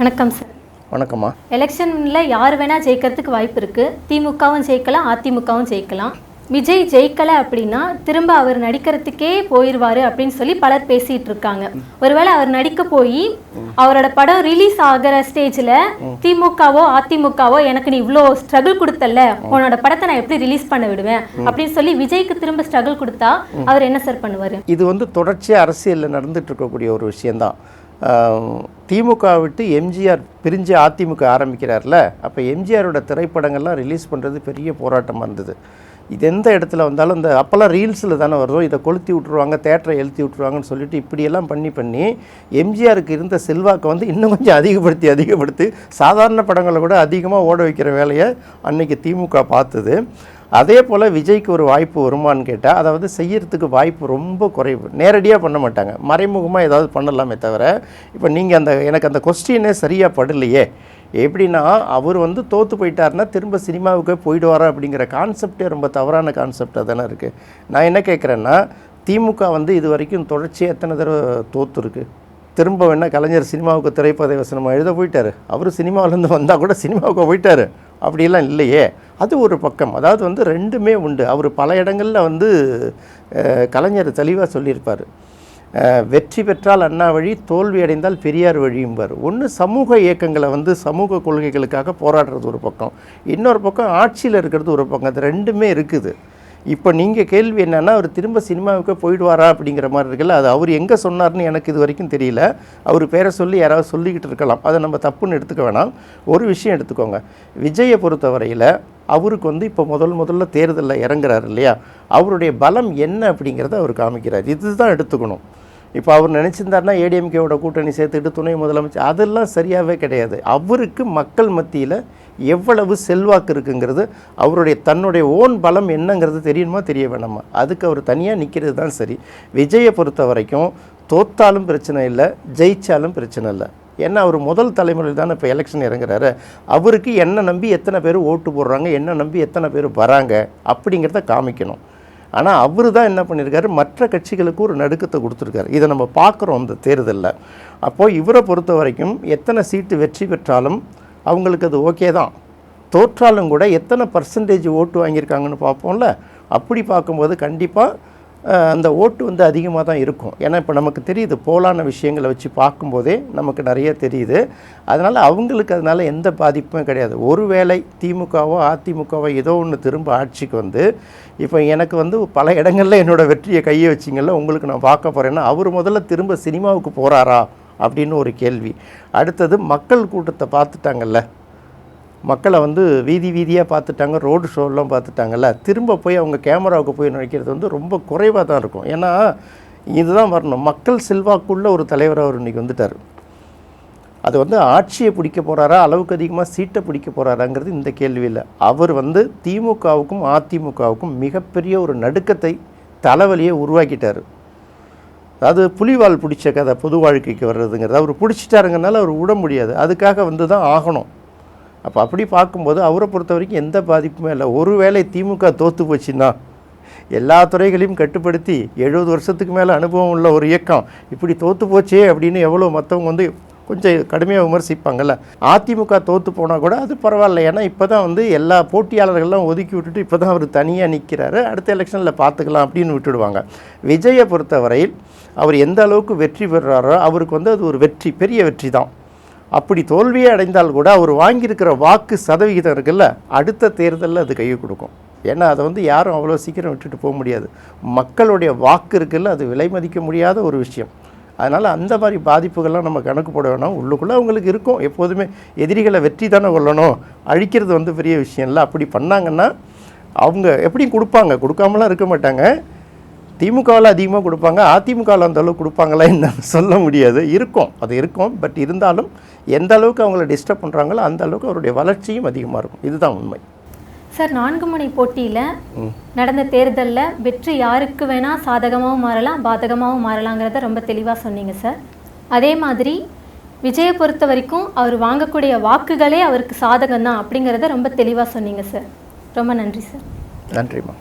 வணக்கம் சார். வணக்கம்மா. எலெக்ஷனில் யார் வேணால் ஜெயிக்கிறதுக்கு வாய்ப்பு இருக்குது. திமுகவும் ஜெயிக்கலாம், அதிமுகவும் ஜெயிக்கலாம். விஜய் ஜெயிக்கலை அப்படின்னா திரும்ப அவர் நடிக்கிறதுக்கே போயிடுவார் அப்படின்னு சொல்லி பலர் பேசிகிட்டு இருக்காங்க. ஒருவேளை அவர் நடிக்க போய் அவரோட படம் ரிலீஸ் ஆகிற ஸ்டேஜில் திமுகவோ அதிமுகவோ எனக்கு நீ இவ்வளோ ஸ்ட்ரகிள் கொடுத்தல, உன்னோட படத்தை நான் எப்படி ரிலீஸ் பண்ண விடுவேன் அப்படின்னு சொல்லி விஜய்க்கு திரும்ப ஸ்ட்ரகிள் கொடுத்தா அவர் என்ன சார் பண்ணுவார்? இது வந்து தொடர்ச்சியாக அரசியலில் நடந்துட்டு இருக்கக்கூடிய ஒரு விஷயந்தான். திமுக விட்டு எம்ஜிஆர் பிரிஞ்சு அதிமுக ஆரம்பிக்கிறார்ல, அப்போ எம்ஜிஆரோட திரைப்படங்கள்லாம் ரிலீஸ் பண்ணுறது பெரிய போராட்டமாக இருந்தது. இது எந்த இடத்துல வந்தாலும் இந்த அப்போல்லாம் ரீல்ஸில் தானே வருதோ, இதை கொளுத்தி விட்ருவாங்க, தேட்டரை எழுத்தி விட்ருவாங்கன்னு சொல்லிட்டு இப்படியெல்லாம் பண்ணி எம்ஜிஆருக்கு இருந்த செல்வாக்கை வந்து இன்னும் கொஞ்சம் அதிகப்படுத்தி சாதாரண படங்களை கூட அதிகமாக ஓட வைக்கிற வேலையை அன்றைக்கி திமுக பார்த்தது. அதே போல் விஜய்க்கு ஒரு வாய்ப்பு வருமானு கேட்டால், அதாவது செய்யறதுக்கு வாய்ப்பு ரொம்ப குறைவு. நேரடியாக பண்ண மாட்டாங்க, மறைமுகமாக ஏதாவது பண்ணலாமே தவிர, இப்போ நீங்கள் எனக்கு அந்த கொஸ்டினே சரியாக படலையே. எப்படின்னா, அவர் வந்து தோற்று போயிட்டாருன்னா திரும்ப சினிமாவுக்கு போயிடுவாரா அப்படிங்கிற கான்செப்டே ரொம்ப தவறான கான்செப்டாக தானே இருக்குது. நான் என்ன கேட்குறேன்னா, திமுக வந்து இது வரைக்கும் தொடர்ச்சியாக எத்தனை தடவை தோற்று இருக்குது. திரும்ப வேணால் கலைஞர் சினிமாவுக்கு திரைப்பட வசனமாக எழுத போயிட்டார். அவர் சினிமாவிலேருந்து வந்தால் கூட சினிமாவுக்கு போயிட்டார், அப்படிலாம் இல்லையே. அது ஒரு பக்கம். அதாவது வந்து ரெண்டுமே உண்டு. அவர் பல இடங்களில் வந்து கலைஞர் தெளிவாக சொல்லியிருப்பார், வெற்றி பெற்றால் அண்ணா வழி, தோல்வி அடைந்தால் பெரியார் வழியும்பார். ஒன்று சமூக இயக்கங்களை வந்து சமூக கொள்கைகளுக்காக போராடுறது ஒரு பக்கம், இன்னொரு பக்கம் ஆட்சியில் இருக்கிறது ஒரு பக்கம். அது ரெண்டுமே இருக்குது. இப்போ நீங்கள் கேள்வி என்னென்னா, அவர் திரும்ப சினிமாவுக்கு போயிடுவாரா அப்படிங்கிற மாதிரி இருக்குல்ல. அது அவர் எங்கே சொன்னார்னு எனக்கு இது வரைக்கும் தெரியல. அவர் பேரை சொல்லி யாராவது சொல்லிக்கிட்டு இருக்கலாம், அதை நம்ம தப்புன்னு எடுத்துக்க வேணாம். ஒரு விஷயம் எடுத்துக்கோங்க, விஜயை பொறுத்தவரையில் அவருக்கு வந்து இப்போ முதல்ல தேர்தலில் இறங்குறாரு இல்லையா, அவருடைய பலம் என்ன அப்படிங்கிறத அவர் காமிக்கிறார். இதுதான் எடுத்துக்கணும். இப்போ அவர் நினச்சிருந்தாருன்னா ஏடிஎம்கேவோட கூட்டணி சேர்த்துட்டு துணை முதலமைச்சர், அதெல்லாம் சரியாகவே கிடையாது. அவருக்கு மக்கள் மத்தியில் எவ்வளவு செல்வாக்கு இருக்குங்கிறது, அவருடைய தன்னுடைய ஓன் பலம் என்னங்கிறது தெரியணுமா தெரிய வேணாமா, அதுக்கு அவர் தனியாக நிற்கிறது தான் சரி. விஜயை பொறுத்த வரைக்கும் தோத்தாலும் பிரச்சனை இல்லை, ஜெயித்தாலும் பிரச்சனை இல்லை. ஏன்னா அவர் முதல் தலைமுறையில் தானே இப்போ எலெக்ஷன் இறங்குறாரு. அவருக்கு என்ன நம்பி எத்தனை பேர் ஓட்டு போடுறாங்க, என்ன நம்பி எத்தனை பேர் வராங்க அப்படிங்கிறத காமிக்கணும். ஆனால் அவர் தான் என்ன பண்ணியிருக்காரு, மற்ற கட்சிகளுக்கு ஒரு நடுக்கத்தை கொடுத்துருக்காரு. இதை நம்ம பார்க்குறோம் இந்த தேர்தலில். அப்போது இவரை பொறுத்த வரைக்கும் எத்தனை சீட்டு வெற்றி பெற்றாலும் அவங்களுக்கு அது ஓகே தான். தோற்றாலும் கூட எத்தனை பர்சன்டேஜ் ஓட்டு வாங்கியிருக்காங்கன்னு பார்ப்போம்ல. அப்படி பார்க்கும்போது கண்டிப்பாக அந்த ஓட்டு வந்து அதிகமாக தான் இருக்கும். ஏன்னா இப்போ நமக்கு தெரியுது, போலான விஷயங்களை வச்சு பார்க்கும்போதே நமக்கு நிறைய தெரியுது. அதனால் அவங்களுக்கு அதனால் எந்த பாதிப்புமே கிடையாது. ஒருவேளை திமுகவோ அதிமுகவோ ஏதோ ஒன்று திரும்ப ஆட்சிக்கு வந்து, இப்போ எனக்கு வந்து பல இடங்களில் என்னோடய வெற்றியை கையை வச்சிங்கல்ல, உங்களுக்கு நான் பார்க்க போகிறேன்னா, அவர் முதல்ல திரும்ப சினிமாவுக்கு போகிறாரா அப்படின்னு ஒரு கேள்வி. அடுத்தது மக்கள் கூட்டத்தை பார்த்துட்டாங்கல்ல, மக்களை வந்து வீதியாக பார்த்துட்டாங்க, ரோடு ஷோலாம் பார்த்துட்டாங்கல்ல, திரும்ப போய் அவங்க கேமராவுக்கு போய் நினைக்கிறது வந்து ரொம்ப குறைவாக தான் இருக்கும். ஏன்னா இதுதான் வரணும், மக்கள் செல்வாக்குள்ள ஒரு தலைவர் அவர் இன்றைக்கி வந்துட்டார். அது வந்து ஆட்சியை பிடிக்க போகிறாரா, அளவுக்கு அதிகமாக சீட்டை பிடிக்க போகிறாராங்கிறது இந்த கேள்வியில். அவர் வந்து திமுகவுக்கும் அதிமுகவுக்கும் மிகப்பெரிய ஒரு நடுக்கத்தை, தலைவலியை உருவாக்கிட்டார். அதாவது புலிவால் பிடிச்ச கதை பொது வாழ்க்கைக்கு வர்றதுங்கிறது அவர் பிடிச்சிட்டாருங்கனால அவர் விட முடியாது, அதுக்காக வந்து தான் ஆகணும். அப்போ அப்படி பார்க்கும்போது அவரை பொறுத்த வரைக்கும் எந்த பாதிப்புமே இல்லை. ஒருவேளை திமுக தோற்று போச்சுன்னா, எல்லா துறைகளையும் கட்டுப்படுத்தி 70 வருஷத்துக்கு மேலே அனுபவம் உள்ள ஒரு இயக்கம் இப்படி தோற்று போச்சே அப்படின்னு எவ்வளோ மற்றவங்க வந்து கொஞ்சம் கடுமையாக விமர்சிப்பாங்கள்ல. அதிமுக தோற்று போனால் கூட அது பரவாயில்ல, ஏன்னா இப்போ தான் வந்து எல்லா போட்டியாளர்கள்லாம் ஒதுக்கி விட்டுட்டு இப்போ தான் அவர் தனியாக நிற்கிறாரு, அடுத்த எலெக்ஷனில் பார்த்துக்கலாம் அப்படின்னு விட்டுடுவாங்க. விஜயை பொறுத்தவரையில் அவர் எந்த அளவுக்கு வெற்றி பெறுறாரோ அவருக்கு வந்து அது ஒரு வெற்றி, பெரிய வெற்றி தான். அப்படி தோல்வியே அடைந்தால் கூட அவர் வாங்கியிருக்கிற வாக்கு சதவிகிதம் இருக்குல்ல, அடுத்த தேர்தலில் அது கையை கொடுக்கும். ஏன்னா அதை வந்து யாரும் அவ்வளோ சீக்கிரம் விட்டுட்டு போக முடியாது. மக்களுடைய வாக்கு இருக்குல்ல, அது விலை மதிக்க முடியாத ஒரு விஷயம். அதனால் அந்த மாதிரி பாதிப்புகள்லாம் நம்ம கணக்கு போட வேணாம். உள்ளுக்குள்ளே அவங்களுக்கு இருக்கும் எப்போதுமே, எதிரிகளை வெற்றி தானே கொள்ளணும், அழிக்கிறது வந்து பெரிய விஷயம் இல்லை. அப்படி பண்ணாங்கன்னா அவங்க எப்படியும் கொடுப்பாங்க, கொடுக்காமலாம் இருக்க மாட்டாங்க. திமுகவில் அதிகமாக கொடுப்பாங்க, அதிமுகவில் அந்த அளவுக்கு கொடுப்பாங்களா என்னன்னு சொல்ல முடியாது. இருக்கும், அது இருக்கும். பட் இருந்தாலும் எந்த அளவுக்கு அவங்கள டிஸ்டர்ப் பண்ணுறாங்களோ அந்த அளவுக்கு அவருடைய வளர்ச்சியும் அதிகமாக இருக்கும். இதுதான் உண்மை. சார், 4 முனை போட்டியில் நடந்த தேர்தலில் வெற்றி யாருக்கு வேணால் சாதகமாகவும் மாறலாம், பாதகமாகவும் மாறலாங்கிறத ரொம்ப தெளிவாக சொன்னீங்க சார். அதே மாதிரி விஜயை பொறுத்த வரைக்கும் அவர் வாங்கக்கூடிய வாக்குகளே அவருக்கு சாதகம் தான் அப்படிங்கிறத ரொம்ப தெளிவாக சொன்னீங்க சார். ரொம்ப நன்றி சார். நன்றிம்மா.